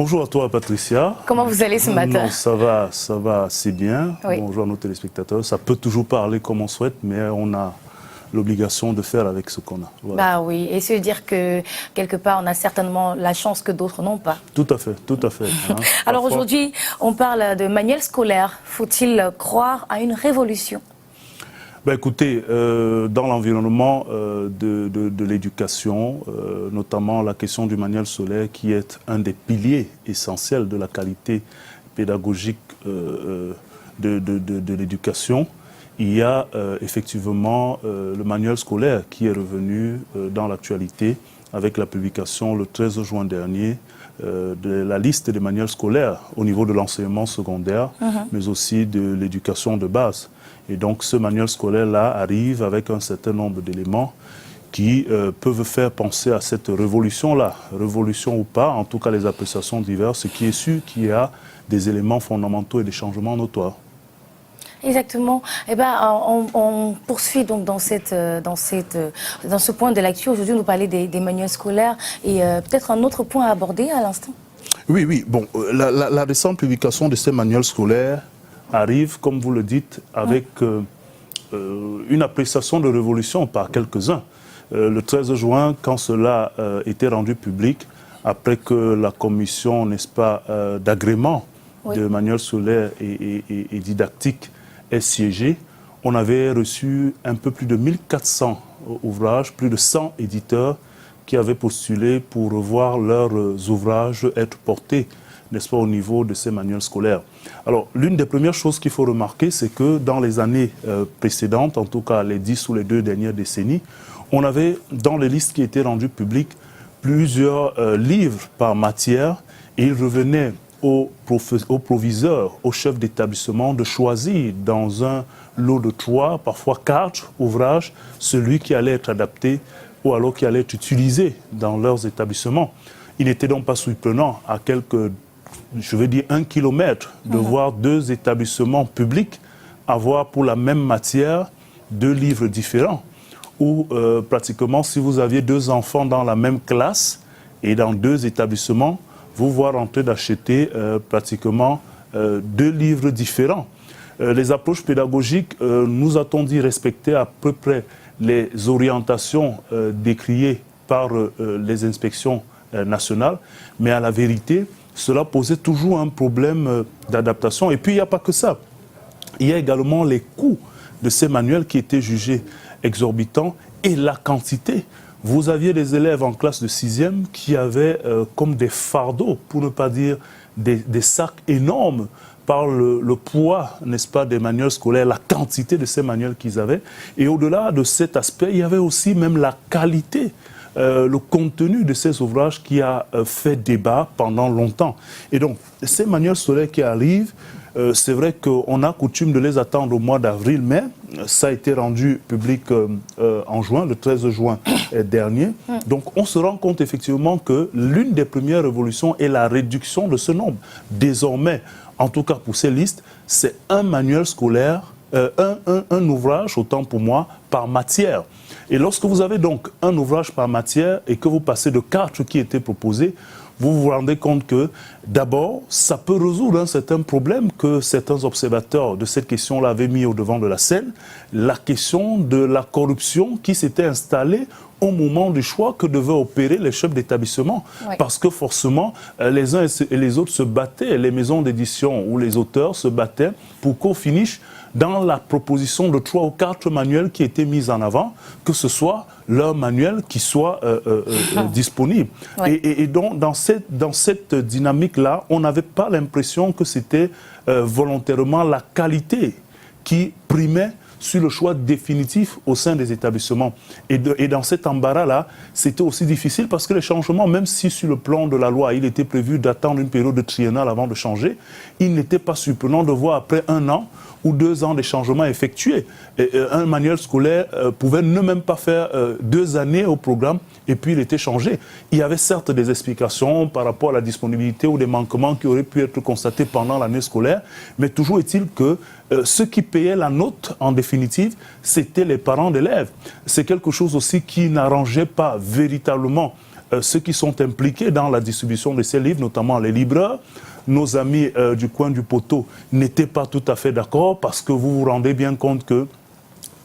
Bonjour à toi, Patricia. Comment vous allez ce matin? Non, ça va assez bien. Oui. Bonjour à nos téléspectateurs. Ça peut toujours parler comme on souhaite, mais on a l'obligation de faire avec ce qu'on a. Voilà. Bah oui, et se dire que quelque part on a certainement la chance que d'autres n'ont pas. Tout à fait, tout à fait. Hein. Alors aujourd'hui, on parle de manuel scolaire. Faut-il croire à une révolution? Ben écoutez, dans l'environnement de l'éducation, notamment la question du manuel scolaire qui est un des piliers essentiels de la qualité pédagogique de l'éducation, il y a effectivement le manuel scolaire qui est revenu dans l'actualité avec la publication le 13 juin dernier de la liste des manuels scolaires au niveau de l'enseignement secondaire, mais aussi de l'éducation de base. Et donc ce manuel scolaire-là arrive avec un certain nombre d'éléments qui peuvent faire penser à cette révolution-là. Révolution ou pas, en tout cas les appréciations diverses, ce qui est sûr qu'il y a des éléments fondamentaux et des changements notoires. Exactement. Eh ben, on poursuit donc dans ce point de l'actu. Aujourd'hui, nous parler des manuels scolaires et peut-être un autre point à aborder à l'instant. Oui. Bon, la récente publication de ces manuels scolaires arrive, comme vous le dites, avec une appréciation de révolution par quelques-uns. Le 13 juin, quand cela était rendu public, après que la commission, n'est-ce pas, d'agrément de manuels scolaires et didactiques est siégé, on avait reçu un peu plus de 1400 ouvrages, plus de 100 éditeurs qui avaient postulé pour revoir leurs ouvrages être portés, n'est-ce pas, au niveau de ces manuels scolaires. Alors, l'une des premières choses qu'il faut remarquer, c'est que dans les années précédentes, en tout cas les 10 ou les 2 dernières décennies, on avait dans les listes qui étaient rendues publiques plusieurs livres par matière et il revenait aux proviseurs, aux chefs d'établissement de choisir dans un lot de 3, parfois 4 ouvrages, celui qui allait être adapté ou alors qui allait être utilisé dans leurs établissements. Il n'était donc pas surprenant à quelques, je veux dire 1 kilomètre, de voir 2 établissements publics avoir pour la même matière 2 livres différents. Ou pratiquement si vous aviez 2 enfants dans la même classe et dans 2 établissements, vous voir en train d'acheter pratiquement 2 livres différents. Les approches pédagogiques, nous a-t-on dit respecter à peu près les orientations décriées par les inspections nationales, mais à la vérité, cela posait toujours un problème d'adaptation. Et puis il n'y a pas que ça. Il y a également les coûts de ces manuels qui étaient jugés exorbitants et la quantité. Vous aviez des élèves en classe de 6e qui avaient comme des fardeaux, pour ne pas dire des sacs énormes par le poids, n'est-ce pas, des manuels scolaires, la quantité de ces manuels qu'ils avaient. Et au-delà de cet aspect, il y avait aussi même la qualité, le contenu de ces ouvrages qui a fait débat pendant longtemps. Et donc, ces manuels scolaires qui arrivent, c'est vrai qu'on a coutume de les attendre au mois d'avril, mais ça a été rendu public en juin, le 13 juin dernier. Donc on se rend compte effectivement que l'une des premières révolutions est la réduction de ce nombre. Désormais, en tout cas pour ces listes, c'est un manuel scolaire, un ouvrage, autant pour moi, par matière. Et lorsque vous avez donc un ouvrage par matière et que vous passez de 4 qui étaient proposés, vous vous rendez compte que, d'abord, ça peut résoudre un certain problème que certains observateurs de cette question-là avaient mis au devant de la scène, la question de la corruption qui s'était installée au moment du choix que devaient opérer les chefs d'établissement. Oui. Parce que forcément, les uns et les autres se battaient, les maisons d'édition ou les auteurs se battaient pour qu'au finish, dans la proposition de 3 ou 4 manuels qui étaient mis en avant, que ce soit leur manuel qui soit disponible. Ouais. Et donc, dans cette dynamique-là, on n'avait pas l'impression que c'était volontairement la qualité qui primait sur le choix définitif au sein des établissements. Et dans cet embarras-là, c'était aussi difficile parce que les changements, même si sur le plan de la loi, il était prévu d'attendre une période triennale avant de changer, il n'était pas surprenant de voir après 1 an ou 2 ans des changements effectués. Un manuel scolaire pouvait ne même pas faire 2 années au programme et puis il était changé. Il y avait certes des explications par rapport à la disponibilité ou des manquements qui auraient pu être constatés pendant l'année scolaire, mais toujours est-il que ceux qui payaient la note, en définitive, c'était les parents d'élèves. C'est quelque chose aussi qui n'arrangeait pas véritablement ceux qui sont impliqués dans la distribution de ces livres, notamment les libraires, nos amis du coin du poteau n'étaient pas tout à fait d'accord parce que vous vous rendez bien compte que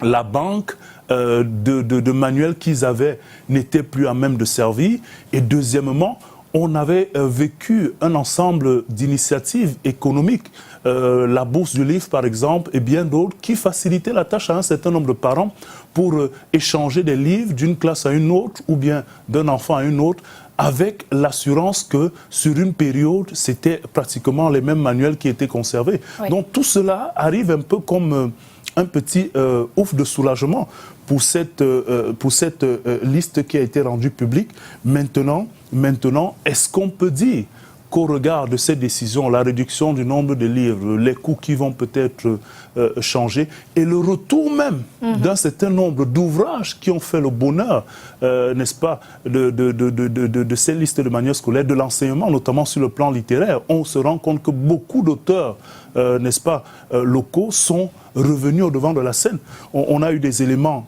la banque de manuels qu'ils avaient n'était plus à même de servir. Et deuxièmement, on avait vécu un ensemble d'initiatives économiques, la bourse du livre par exemple, et bien d'autres, qui facilitaient la tâche à un certain nombre de parents pour échanger des livres d'une classe à une autre ou bien d'un enfant à une autre, avec l'assurance que sur une période, c'était pratiquement les mêmes manuels qui étaient conservés. Oui. Donc tout cela arrive un peu comme un petit ouf de soulagement pour cette liste qui a été rendue publique. Maintenant, est-ce qu'on peut dire qu'au regard de cette décision, la réduction du nombre de livres, les coûts qui vont peut-être changer et le retour même d'un certain nombre d'ouvrages qui ont fait le bonheur, n'est-ce pas, de ces listes de manuels scolaires, de l'enseignement, notamment sur le plan littéraire, on se rend compte que beaucoup d'auteurs, n'est-ce pas, locaux sont revenus au devant de la scène. On a eu des éléments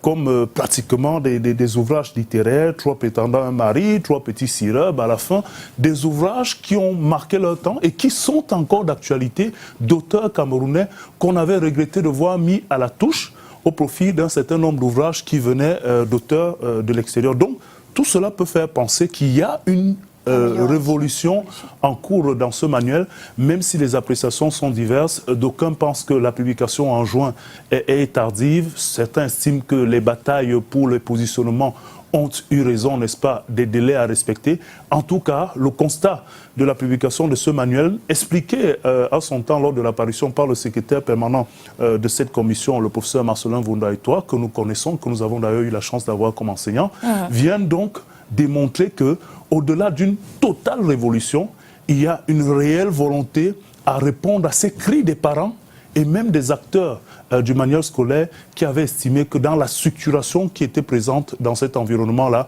comme pratiquement des ouvrages littéraires, 3 prétendants, un mari, 3 petits sirèbes à la fin, des ouvrages qui ont marqué leur temps et qui sont encore d'actualité, d'auteurs camerounais qu'on avait regretté de voir mis à la touche au profit d'un certain nombre d'ouvrages qui venaient d'auteurs de l'extérieur. Donc tout cela peut faire penser qu'il y a une révolution en cours dans ce manuel, même si les appréciations sont diverses. D'aucuns pensent que la publication en juin est tardive. Certains estiment que les batailles pour le positionnement ont eu raison, n'est-ce pas, des délais à respecter. En tout cas, le constat de la publication de ce manuel, expliqué à son temps lors de l'apparition par le secrétaire permanent de cette commission, le professeur Marcelin Vunda-Etoile, que nous connaissons, que nous avons d'ailleurs eu la chance d'avoir comme enseignant, vient donc démontrer que, au-delà d'une totale révolution, il y a une réelle volonté à répondre à ces cris des parents et même des acteurs du manuel scolaire qui avaient estimé que dans la structuration qui était présente dans cet environnement-là,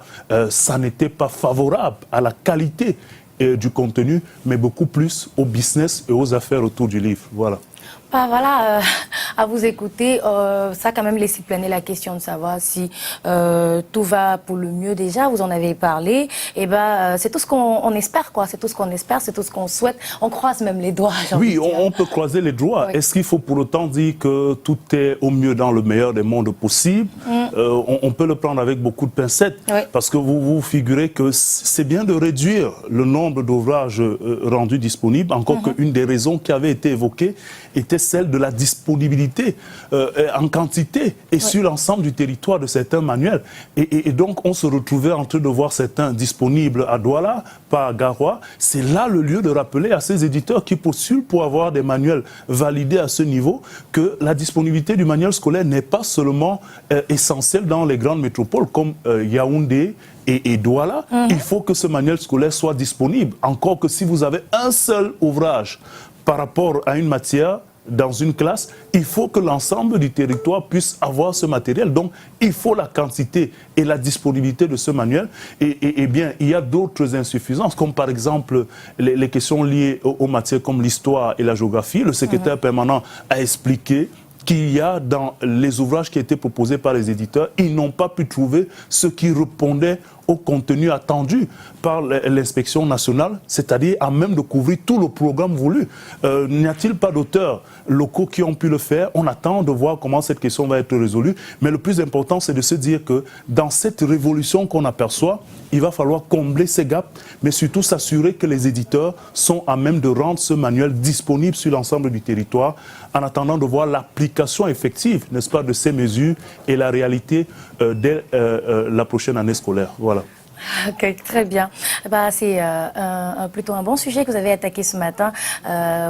ça n'était pas favorable à la qualité du contenu, mais beaucoup plus au business et aux affaires autour du livre. Voilà. Voilà, à vous écouter, ça a quand même laissé planer la question de savoir si tout va pour le mieux déjà, vous en avez parlé, et c'est tout ce qu'on espère, quoi, c'est tout ce qu'on espère, c'est tout ce qu'on souhaite, on croise même les doigts. Oui, on peut croiser les doigts. Oui. Est-ce qu'il faut pour autant dire que tout est au mieux dans le meilleur des mondes possibles? On peut le prendre avec beaucoup de pincettes, oui. Parce que vous vous figurez que c'est bien de réduire le nombre d'ouvrages rendus disponibles, encore qu'une des raisons qui avait été évoquée était celle de la disponibilité en quantité et sur l'ensemble du territoire de certains manuels. Et donc, on se retrouvait en train de voir certains disponibles à Douala, pas à Garoua. C'est là le lieu de rappeler à ces éditeurs qui postulent pour avoir des manuels validés à ce niveau que la disponibilité du manuel scolaire n'est pas seulement essentielle dans les grandes métropoles comme Yaoundé et Douala. Il faut que ce manuel scolaire soit disponible. Encore que si vous avez un seul ouvrage par rapport à une matière dans une classe, il faut que l'ensemble du territoire puisse avoir ce matériel. Donc, il faut la quantité et la disponibilité de ce manuel. Et bien, il y a d'autres insuffisances, comme par exemple les questions liées aux matières comme l'histoire et la géographie. Le secrétaire permanent a expliqué qu'il y a dans les ouvrages qui étaient proposés par les éditeurs, ils n'ont pas pu trouver ce qui répondait au contenu attendu par l'inspection nationale, c'est-à-dire à même de couvrir tout le programme voulu. N'y a-t-il pas d'auteurs locaux qui ont pu le faire? On attend de voir comment cette question va être résolue. Mais le plus important, c'est de se dire que dans cette révolution qu'on aperçoit, il va falloir combler ces gaps, mais surtout s'assurer que les éditeurs sont à même de rendre ce manuel disponible sur l'ensemble du territoire, en attendant de voir l'application effective, n'est-ce pas, de ces mesures et la réalité dès la prochaine année scolaire. Voilà. Ok, très bien. C'est plutôt un bon sujet que vous avez attaqué ce matin.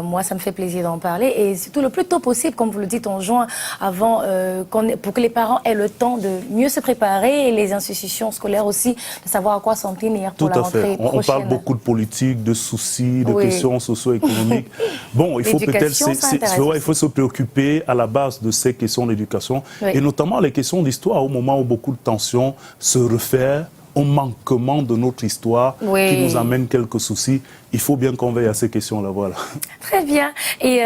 Moi, ça me fait plaisir d'en parler. Et surtout le plus tôt possible, comme vous le dites, en juin, avant, pour que les parents aient le temps de mieux se préparer et les institutions scolaires aussi, de savoir à quoi s'en tenir pour la rentrée prochaine. On parle beaucoup de politique, de soucis, de questions socio-économiques. Bon, il faut peut-être il faut se préoccuper à la base de ces questions d'éducation et notamment les questions d'histoire au moment où beaucoup de tensions se refaire au manquement de notre histoire Oui. qui nous amène quelques soucis. Il faut bien qu'on veille à ces questions-là, voilà. Très bien. Et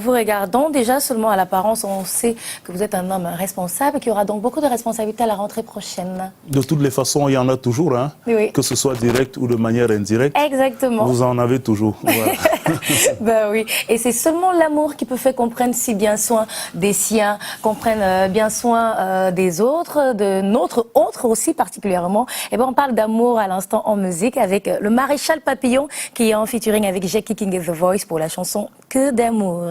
vous regardons déjà seulement à l'apparence, on sait que vous êtes un homme responsable, qu'il y aura donc beaucoup de responsabilités à la rentrée prochaine. De toutes les façons, il y en a toujours, hein, Oui. que ce soit direct ou de manière indirecte. Exactement. Vous en avez toujours. Voilà. Ben oui. Et c'est seulement l'amour qui peut faire qu'on prenne si bien soin des siens, qu'on prenne bien soin des autres, de notre autre aussi particulièrement. Et ben on parle d'amour à l'instant en musique avec le Maréchal Papillon qui est en featuring avec Jackie King et The Voice pour la chanson Que d'amour.